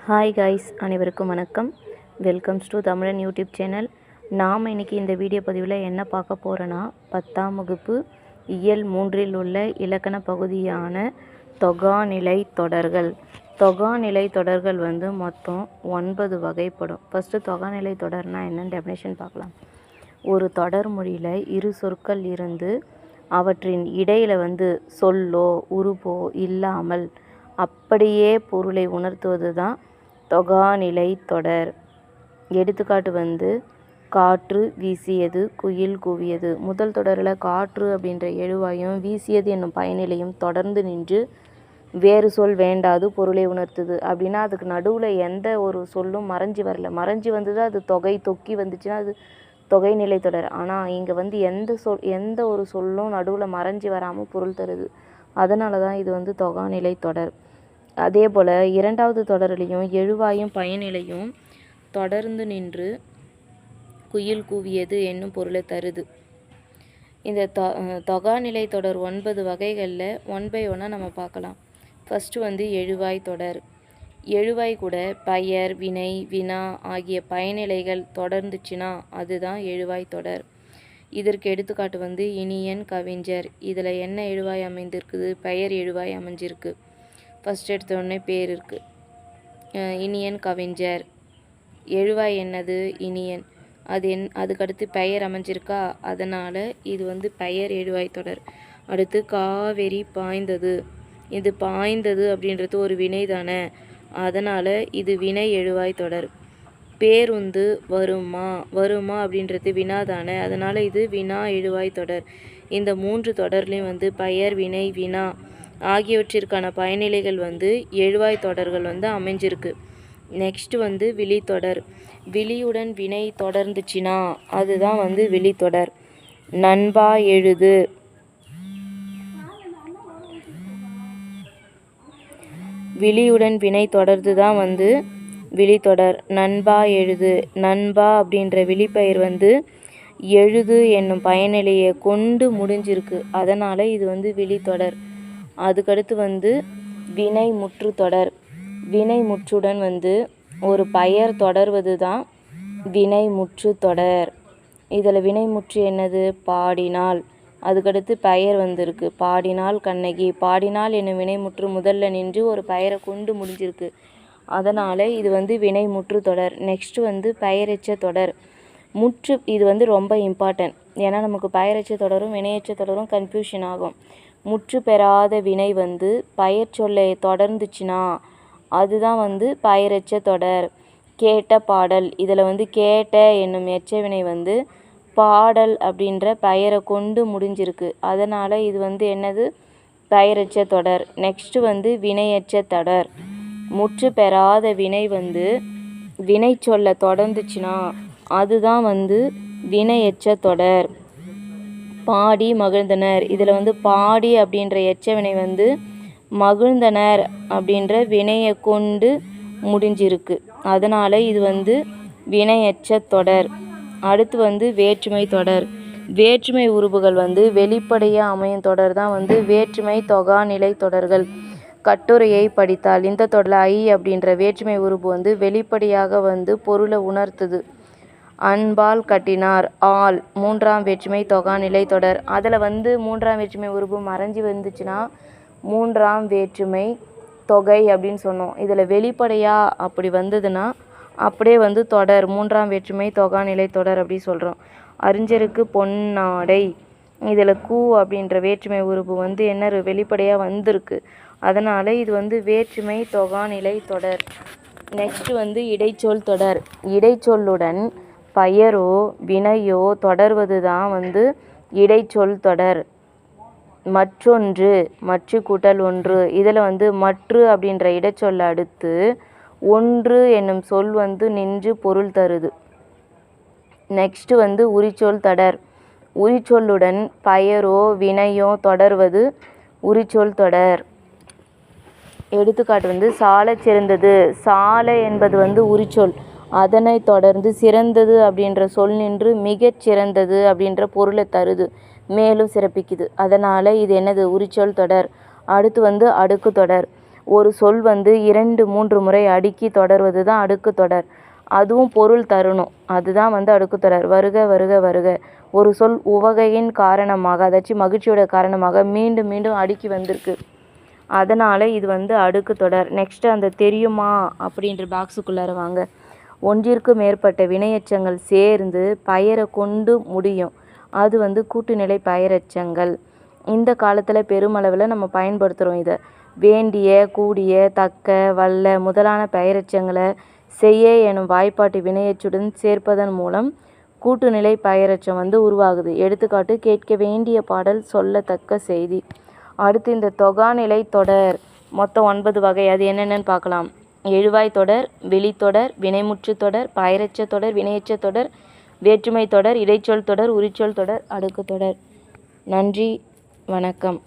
Hi guys, அனைவருக்கும் வணக்கம். Welcomes to தமிழன் யூடியூப் சேனல். நாம் இன்றைக்கி இந்த வீடியோ பதிவில் என்ன பார்க்க போகிறோன்னா, 10ஆம் வகுப்பு இயல் 3இல் உள்ள இலக்கண பகுதியான தொகாநிலை தொடர்கள். தொகாநிலை தொடர்கள் மொத்தம் 9 வகைப்படும். ஃபஸ்ட்டு தொகாநிலை தொடர்னால் என்னென்னு டெஃபினேஷன் பார்க்கலாம். ஒரு தொடர் மொழியில் இரு சொற்கள் இருந்து அவற்றின் இடையில் சொல்லோ உருபோ இல்லாமல் அப்படியே பொருளை உணர்த்துவது தான் தொகாநிலை தொடர். எடுத்துக்காட்டு காற்று வீசியது, குயில் கூவியது. முதல் தொடரில் காற்று அப்படின்ற எழுவாயும் வீசியது என்னும் பயனிலையும் தொடர்ந்து நின்று வேறு சொல் வேண்டாது பொருளை உணர்த்துது. அப்படின்னா அதுக்கு நடுவில் எந்த ஒரு சொல்லும் மறைஞ்சி வரல. மறைஞ்சி வந்தது அது தொகை தொக்கி வந்துச்சுன்னா அது தொகைநிலை தொடர். ஆனால் இங்கே எந்த ஒரு சொல்லும் நடுவில் மறைஞ்சி வராமல் பொருள் தருது. அதனால தான் இது தொகாநிலை தொடர். அதே போல் இரண்டாவது தொடரிலையும் எழுவாயும் பயனிலையும் தொடர்ந்து நின்று குயில் கூவியது என்னும் பொருளை தருது. இந்த தொகாநிலை தொடர் 9 வகைகளில் 1 by 1 நம்ம பார்க்கலாம். ஃபஸ்ட்டு எழுவாய் தொடர். எழுவாய் கூட பெயர், வினை, வினா ஆகிய பயனிலைகள் தொடர்ந்துச்சுன்னா அதுதான் எழுவாய் தொடர். இதற்கு எடுத்துக்காட்டு இனியன், கவிஞர். இதில் என்ன எழுவாய் அமைந்திருக்குது? பெயர் எழுவாய் அமைஞ்சிருக்கு. ஃபஸ்ட் எடுத்தோடனே பேர் இருக்குது. இனியன், கவிஞர். எழுவாய் என்னது? இனியன். அதுக்கடுத்து பெயர் அமைஞ்சிருக்கா, அதனால் இது பெயர் எழுவாய் தொடர். அடுத்து காவேரி பாய்ந்தது. இது பாய்ந்தது அப்படின்றது ஒரு வினை தானே, அதனால் இது வினை எழுவாய் தொடர். பேருந்து வருமா, வருமா அப்படின்றது வினா தானே, அதனால் இது வினா எழுவாய் தொடர். இந்த 3 தொடர்லேயும் பெயர், வினை, வினா ஆகியவற்றிற்கான பயனிலைகள் எழுவாய் தொடர்கள் அமைஞ்சிருக்கு. நெக்ஸ்ட்டு விழித்தொடர். விழியுடன் வினை தொடர்ந்துச்சுன்னா அதுதான் விழித்தொடர். நண்பா எழுது. விழியுடன் வினை தொடர்ந்து தான் விழித்தொடர். நண்பா எழுது. நண்பா அப்படின்ற விழிப்பெயர் எழுது என்னும் பயனிலையை கொண்டு முடிஞ்சிருக்கு. அதனால் இது விழித்தொடர். அதுக்கடுத்து வினை முற்று தொடர். வினை முற்றுடன் ஒரு பெயர் தொடர்வது தான் வினை முற்று தொடர். இதில் வினை முற்று என்னது? பாடினாள். அதுக்கடுத்து பெயர் இருக்கு. பாடினாள் கண்ணகி. பாடினாள் என்னும் வினைமுற்று முதல்ல நின்று ஒரு பெயரை கொண்டு முடிஞ்சிருக்கு. அதனால் இது வினை முற்று தொடர். நெக்ஸ்ட்டு பெயரெச்ச தொடர். முற்று இது ரொம்ப இம்பார்ட்டன்ட். ஏன்னா நமக்கு பெயரெச்ச தொடரும் வினையெச்ச தொடரும் கன்ஃபியூஷன் ஆகும். முற்று பெறாத வினை பெயர் சொல்லை தொடர்ந்துச்சுன்னா அதுதான் பெயரெச்ச தொடர். கேட்ட பாடல். இதில் கேட்ட என்னும் எச்ச வினை பாடல் அப்படின்ற பெயரை கொண்டு முடிஞ்சிருக்கு. அதனால் இது என்னது? பெயரெச்ச தொடர். நெக்ஸ்ட்டு வினையெச்ச தொடர். முற்று பெறாத வினை வினை சொல்ல தொடர்ந்துச்சுன்னா அதுதான் வினையெச்ச தொடர். பாடி மகிழ்ந்தனர். இதில் பாடி அப்படின்ற எச்சவினை மகிழ்ந்தனர் அப்படின்ற வினையை கொண்டு முடிஞ்சிருக்கு. அதனால் இது வினையெச்ச தொடர். அடுத்து வேற்றுமை தொடர். வேற்றுமை உருபுகள் வெளிப்படையாக அமையும் தொடர் தான் வேற்றுமை தொகாநிலை தொடர்கள். கட்டுரையை படித்தால் இந்த தொடரில் ஐ அப்படின்ற வேற்றுமை உருபு வெளிப்படையாக பொருளை உணர்த்துது. அன்பால் கட்டினார். ஆள் 3ஆம் வேற்றுமை தொகாநிலை தொடர். அதில் 3ஆம் வேற்றுமை உருபு மறைஞ்சி வந்துச்சுன்னா 3ஆம் வேற்றுமை தொகை அப்படின்னு சொன்னோம். இதில் வெளிப்படையாக அப்படி வந்ததுன்னா அப்படியே தொடர் 3ஆம் வேற்றுமை தொகாநிலை தொடர் அப்படி சொல்கிறோம். அறிஞருக்கு பொன்னாடை. இதில் கூ அப்படின்ற வேற்றுமை உருபு என்ன வெளிப்படையாக வந்திருக்கு. அதனால் இது வேற்றுமை தொகாநிலை தொடர். நெக்ஸ்ட்டு இடைச்சொல் தொடர். இடைச்சொல்லுடன் பெயரோ வினையோ தொடர்வது தான் இடைச்சொல் தொடர். மற்றொன்று, மற்று கூட்டல் ஒன்று. இதில் மற்று அப்படின்ற இடைச்சொல்லை அடுத்து ஒன்று என்னும் சொல் நின்று பொருள் தருது. நெக்ஸ்ட்டு உரிச்சொல் தொடர். உரிச்சொல்லுடன் பெயரோ வினையோ தொடர்வது உரிச்சொல் தொடர். எடுத்துக்காட்டு சாலச் சிறந்தது. சால என்பது உரிச்சொல். அதனை தொடர்ந்து சிறந்தது அப்படின்ற சொல் நின்று மிகச் சிறந்தது அப்படின்ற பொருளை தருது, மேலும் சிறப்பிக்குது. அதனால் இது என்னது? உரிச்சொல் தொடர். அடுத்து அடுக்கு தொடர். ஒரு சொல் வந்து 2, 3 முறை அடுக்கி தொடர்வது தான் அடுக்கு தொடர். அதுவும் பொருள் தரணும். அதுதான் வந்து அடுக்கு தொடர். வருக வருக வருக. ஒரு சொல் உவகையின் காரணமாக, அதாச்சும் மகிழ்ச்சியோட காரணமாக மீண்டும் மீண்டும் அடுக்கி வந்திருக்கு. அதனால் இது வந்து அடுக்கு தொடர். நெக்ஸ்ட்டு அந்த தெரியுமா அப்படின்ற பாக்ஸுக்குள்ளார வாங்க. ஒன்றிற்கு மேற்பட்ட வினையெச்சங்கள் சேர்ந்து பெயரை கொண்டு முடியும். அது வந்து கூட்டுநிலை பெயரெச்சங்கள். இந்த காலத்தில் பெருமளவில் நம்ம பயன்படுத்துகிறோம் இதை. வேண்டிய, கூடிய, தக்க, வல்ல முதலான பெயரெச்சங்களை செய்ய எனும் வாய்ப்பாட்டு வினையச்சுடன் சேர்ப்பதன் மூலம் கூட்டுநிலை பெயரெச்சம் வந்து உருவாகுது. எடுத்துக்காட்டு, கேட்க வேண்டிய பாடல், சொல்லத்தக்க செய்தி. அடுத்து இந்த தொகாநிலை தொடர் மொத்தம் 9 வகை. அது என்னென்னு பார்க்கலாம். எழுவாய் தொடர், வெளித்தொடர், வினைமுற்று தொடர், பெயரெச்ச தொடர், வினையெச்ச தொடர், வேற்றுமை தொடர், இடைச்சொல் தொடர், உரிச்சொல் தொடர், அடுக்கு தொடர். நன்றி, வணக்கம்.